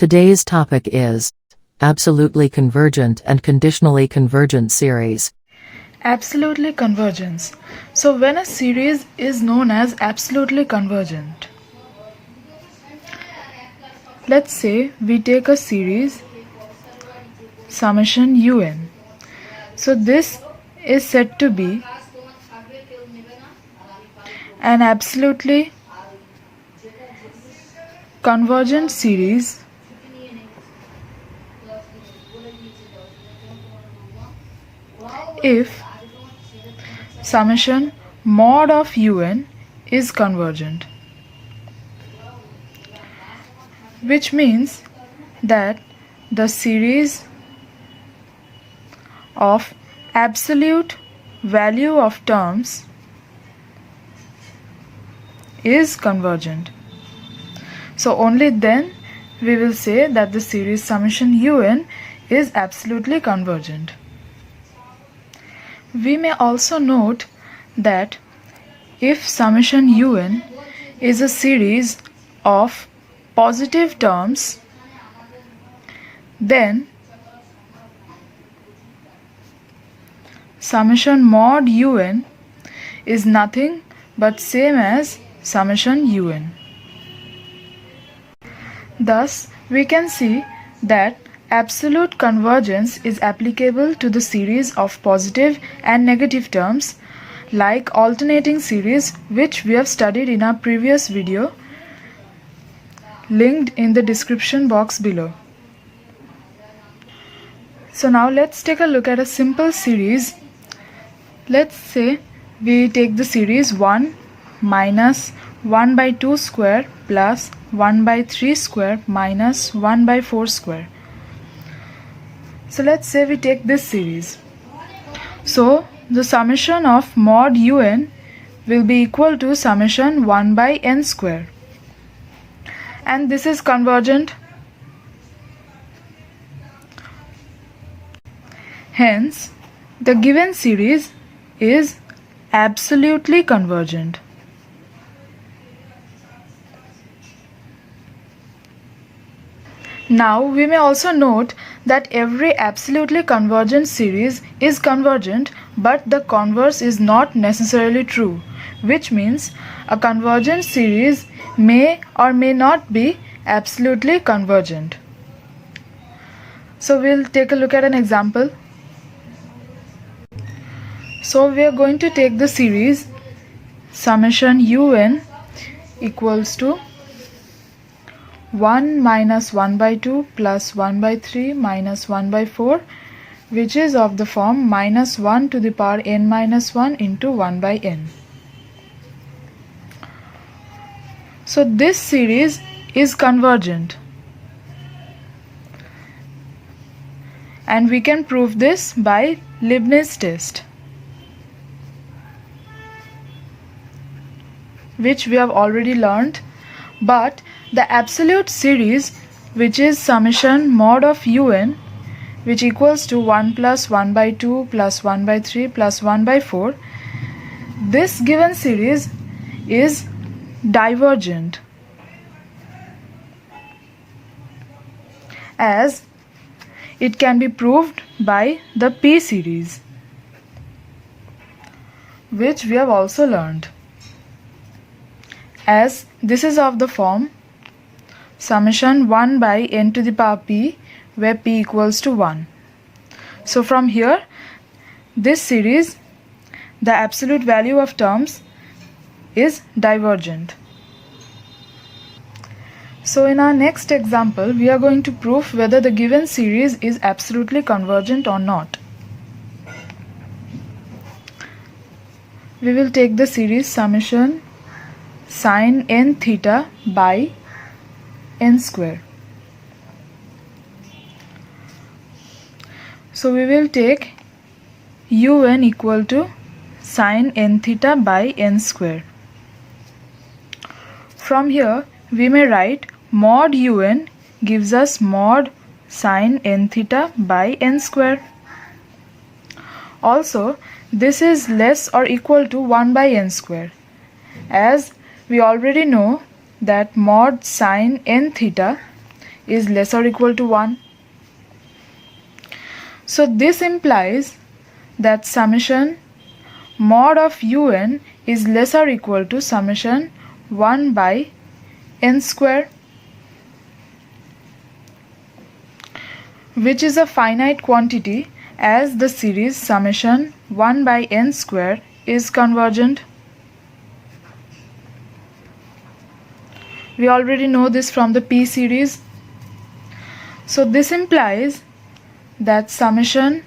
Today's topic is absolutely convergent and conditionally convergent series. Absolutely convergence. So when a series is known as absolutely convergent, let's say we take a series summation un. So this is said to be an absolutely convergent series if summation mod of un is convergent, which means that the series of absolute value of terms is convergent. So only then we will say that the series summation un is absolutely convergent. We may also note that if summation un is a series of positive terms, then summation mod un is nothing but same as summation un. Thus, we can see that absolute convergence is applicable to the series of positive and negative terms like alternating series, which we have studied in our previous video linked in the description box below. So now let's take a look at a simple series. Let's say we take the series 1 minus 1 by 2 square plus 1 by 3 square minus 1 by 4 square. So let's say we take this series. So the summation of mod un will be equal to summation 1 by n square. And this is convergent. Hence, the given series is absolutely convergent. Now we may also note that every absolutely convergent series is convergent, but the converse is not necessarily true, which means a convergent series may or may not be absolutely convergent. So we'll take a look at an example. So we are going to take the series summation un equals to 1 minus 1 by 2 plus 1 by 3 minus 1 by 4, which is of the form minus 1 to the power n minus 1 into 1 by n. So this series is convergent, and we can prove this by Leibniz test, which we have already learned. But the absolute series, which is summation mod of un, which equals to 1 plus 1 by 2 plus 1 by 3 plus 1 by 4, this given series is divergent, as it can be proved by the p series, which we have also learned, as this is of the form summation 1 by n to the power p, where p equals to 1. So from here, this series, the absolute value of terms is divergent. So in our next example, we are going to prove whether the given series is absolutely convergent or not. We will take the series summation sin n theta by n square. So we will take un equal to sin n theta by n square. From here we may write mod un gives us mod sin n theta by n square. Also, this is less or equal to 1 by n square, as we already know that mod sin n theta is less or equal to 1. So this implies that summation mod of un is less or equal to summation 1 by n square, which is a finite quantity as the series summation 1 by n square is convergent. We already know this from the P series. So this implies that summation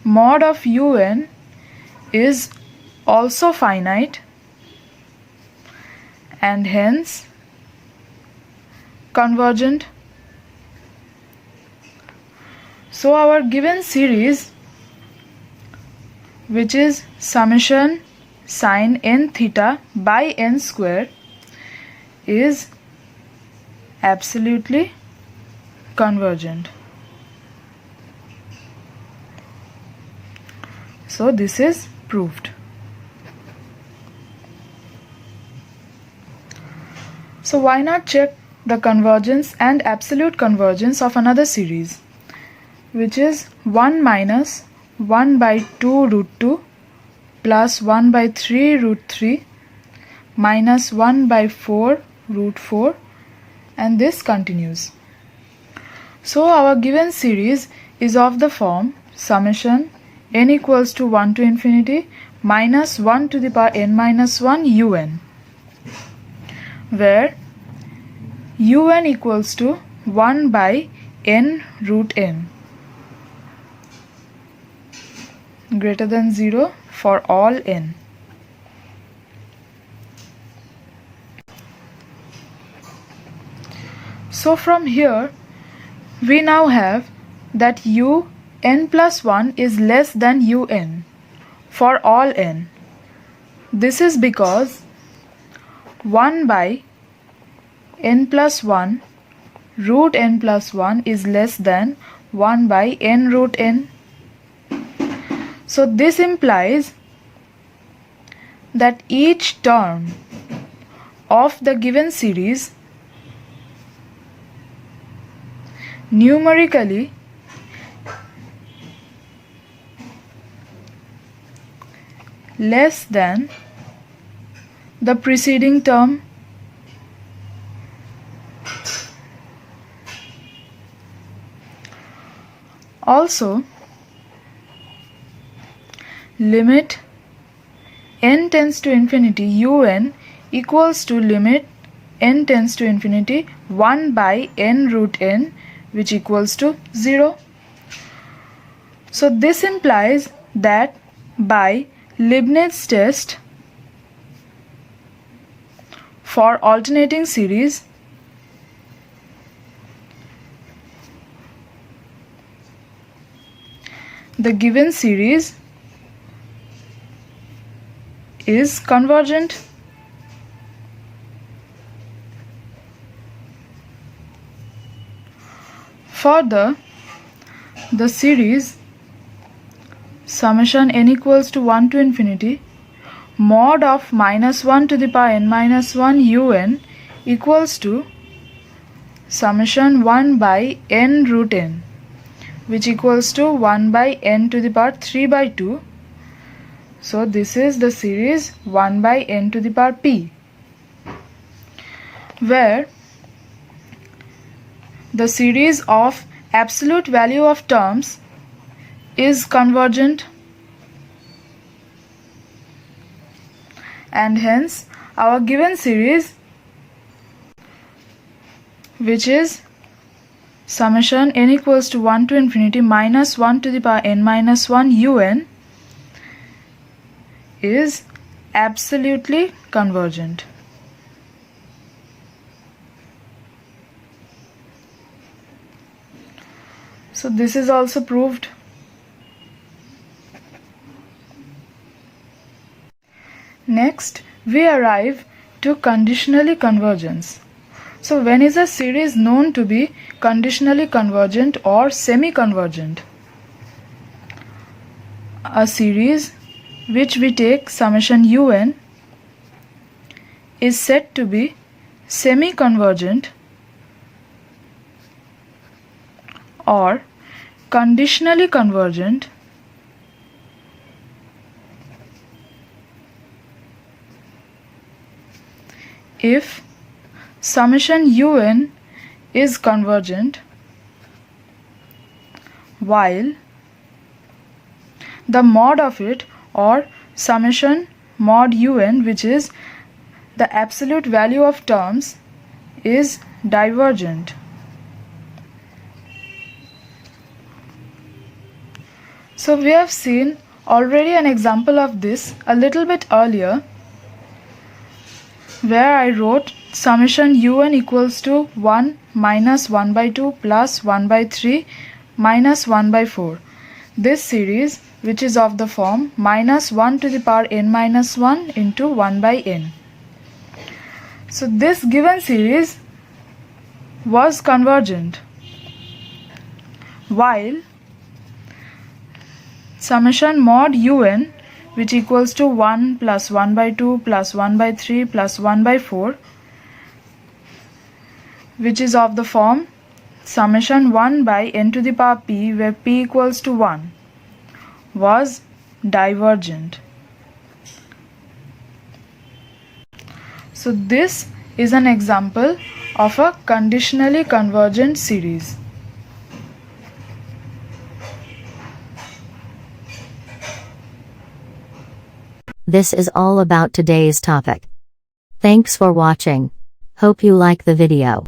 mod of un is also finite and hence convergent. So our given series, which is summation sine n theta by n square, is absolutely convergent. So this is proved. So why not check the convergence and absolute convergence of another series, which is 1 minus 1 by 2 root 2 plus 1 by 3 root 3 minus 1 by 4 root 4, and this continues. So our given series is of the form summation n equals to 1 to infinity minus 1 to the power n minus 1 un, where un equals to 1 by n root n greater than 0 for all n. So from here we now have that un plus 1 is less than un for all n. This is because 1 by n plus 1 root n plus 1 is less than 1 by n root n. So this implies that each term of the given series numerically less than the preceding term. Also, limit n tends to infinity un equals to limit n tends to infinity 1 by n root n, which equals to 0. So this implies that by Leibniz test for alternating series, the given series is convergent. Further, the series summation n equals to 1 to infinity mod of minus 1 to the power n minus 1 un equals to summation 1 by n root n, which equals to 1 by n to the power 3 by 2. So this is the series 1 by n to the power p, where the series of absolute value of terms is convergent, and hence our given series, which is summation n equals to 1 to infinity minus 1 to the power n minus 1 un, is absolutely convergent. So this is also proved. Next, we arrive to conditionally convergence. So when is a series known to be conditionally convergent or semi-convergent? A series which we take summation un is said to be semi-convergent or conditionally convergent if summation un is convergent while the mod of it, or summation mod un, which is the absolute value of terms, is divergent. So we have seen already an example of this a little bit earlier, where I wrote summation un equals to 1 minus 1 by 2 plus 1 by 3 minus 1 by 4. This series, which is of the form minus 1 to the power n minus 1 into 1 by n. So this given series was convergent, while summation mod un, which equals to 1 plus 1 by 2 plus 1 by 3 plus 1 by 4, which is of the form summation 1 by n to the power p, where p equals to 1, was divergent. So this is an example of a conditionally convergent series. This is all about today's topic. Thanks for watching. Hope you like the video.